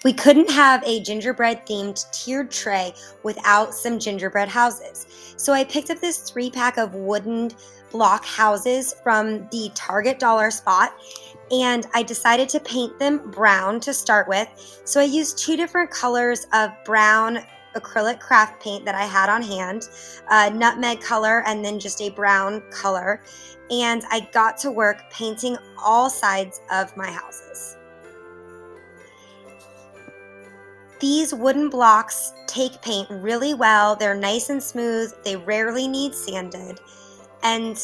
We couldn't have a gingerbread themed tiered tray without some gingerbread houses. So I picked up this 3-pack of wooden block houses from the Target dollar spot, and I decided to paint them brown to start with. So I used 2 different colors of brown acrylic craft paint that I had on hand, a nutmeg color and then just a brown color. And I got to work painting all sides of my houses. These wooden blocks take paint really well. They're nice and smooth. They rarely need sanded. And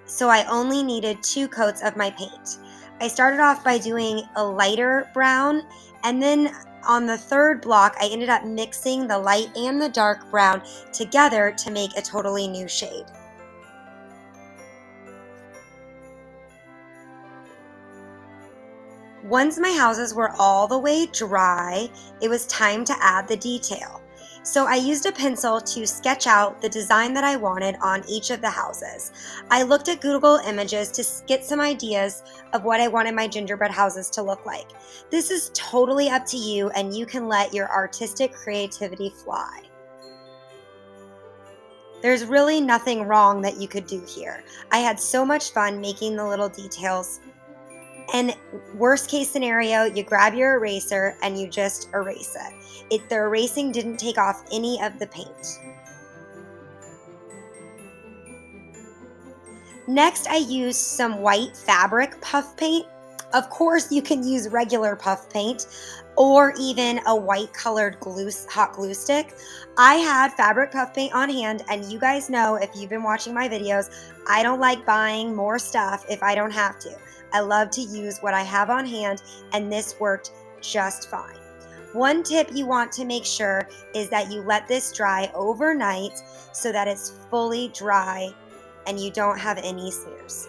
so I only needed 2 coats of my paint. I started off by doing a lighter brown, and then on the 3rd block, I ended up mixing the light and the dark brown together to make a totally new shade. Once my houses were all the way dry, it was time to add the detail. So I used a pencil to sketch out the design that I wanted on each of the houses. I looked at Google Images to get some ideas of what I wanted my gingerbread houses to look like. This is totally up to you, and you can let your artistic creativity fly. There's really nothing wrong that you could do here. I had so much fun making the little details. And worst case scenario, you grab your eraser and you just erase it. The erasing didn't take off any of the paint. Next, I used some white fabric puff paint. Of course, you can use regular puff paint or even a white colored hot glue stick. I had fabric puff paint on hand, and you guys know, if you've been watching my videos, I don't like buying more stuff if I don't have to. I love to use what I have on hand, and this worked just fine. One tip you want to make sure is that you let this dry overnight so that it's fully dry and you don't have any smears.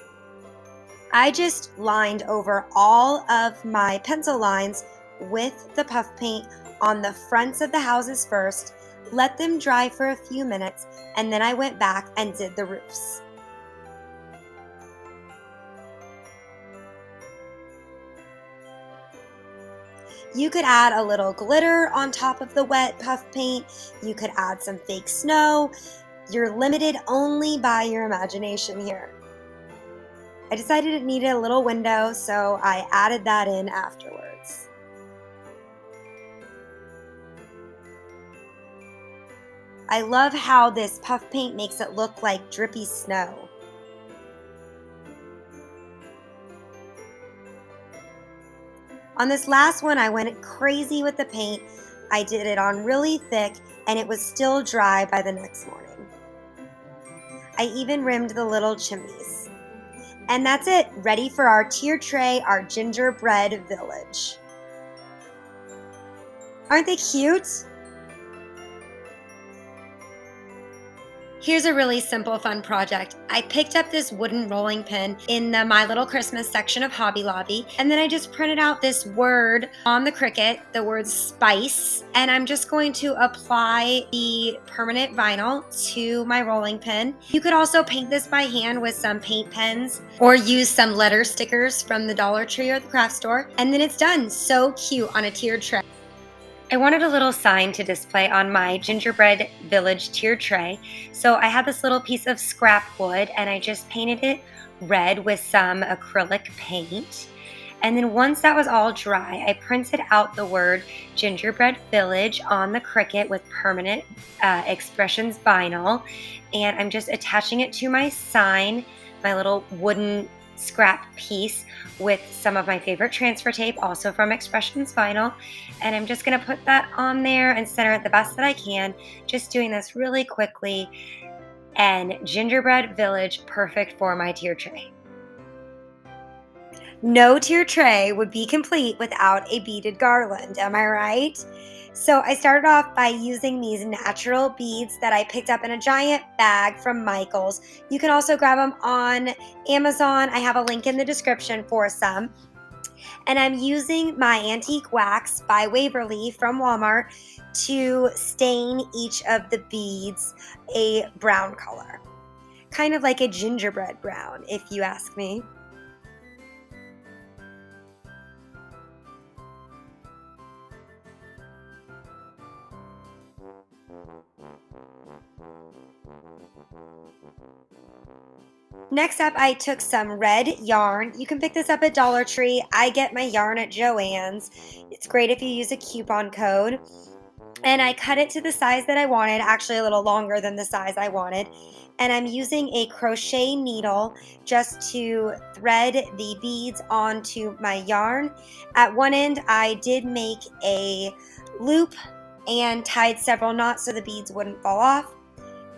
I just lined over all of my pencil lines with the puff paint on the fronts of the houses first, let them dry for a few minutes, and then I went back and did the roofs. You could add a little glitter on top of the wet puff paint. You could add some fake snow. You're limited only by your imagination here. I decided it needed a little window, so I added that in afterwards. I love how this puff paint makes it look like drippy snow. On this last one, I went crazy with the paint. I did it on really thick, and it was still dry by the next morning. I even rimmed the little chimneys. And that's it, ready for our tier tray, our gingerbread village. Aren't they cute? Here's a really simple, fun project. I picked up this wooden rolling pin in the My Little Christmas section of Hobby Lobby, and then I just printed out this word on the Cricut, the word spice, and I'm just going to apply the permanent vinyl to my rolling pin. You could also paint this by hand with some paint pens or use some letter stickers from the Dollar Tree or the craft store, and then it's done. So cute on a tiered tray. I wanted a little sign to display on my Gingerbread Village tier tray, so I had this little piece of scrap wood and I just painted it red with some acrylic paint. And then once that was all dry, I printed out the word Gingerbread Village on the Cricut with permanent expressions vinyl, and I'm just attaching it to my sign, my little wooden scrap piece, with some of my favorite transfer tape, also from Expressions Vinyl. And I'm just going to put that on there and center it the best that I can, just doing this really quickly. And Gingerbread Village, perfect for my tier tray. No tier tray would be complete without a beaded garland, am I right? So I started off by using these natural beads that I picked up in a giant bag from Michael's. You can also grab them on Amazon. I have a link in the description for some. And I'm using my antique wax by Waverly from Walmart to stain each of the beads a brown color. Kind of like a gingerbread brown, if you ask me. Next up, I took some red yarn. You can pick this up at Dollar Tree. I get my yarn at Joann's. It's great if you use a coupon code. And I cut it to the size that I wanted, actually a little longer than the size I wanted. And I'm using a crochet needle just to thread the beads onto my yarn. At one end, I did make a loop and tied several knots so the beads wouldn't fall off.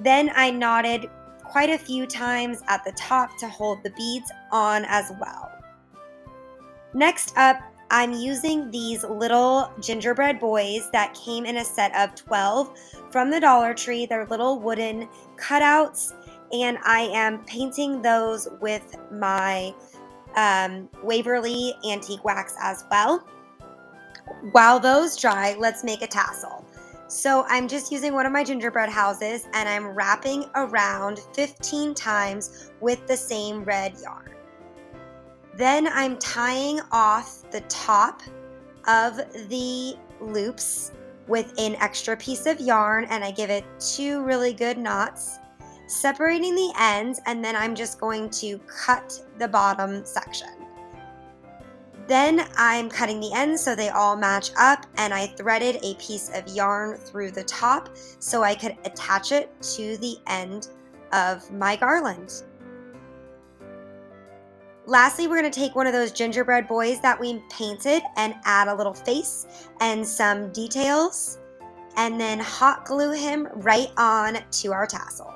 Then I knotted quite a few times at the top to hold the beads on as well. Next up, I'm using these little gingerbread boys that came in a set of 12 from the Dollar Tree. They're little wooden cutouts, and I am painting those with my Waverly Antique Wax as well. While those dry, let's make a tassel. So I'm just using one of my gingerbread houses, and I'm wrapping around 15 times with the same red yarn. Then I'm tying off the top of the loops with an extra piece of yarn, and I give it 2 really good knots, separating the ends, and then I'm just going to cut the bottom section. Then I'm cutting the ends so they all match up, and I threaded a piece of yarn through the top so I could attach it to the end of my garland. Lastly, we're going to take one of those gingerbread boys that we painted and add a little face and some details, and then hot glue him right on to our tassel.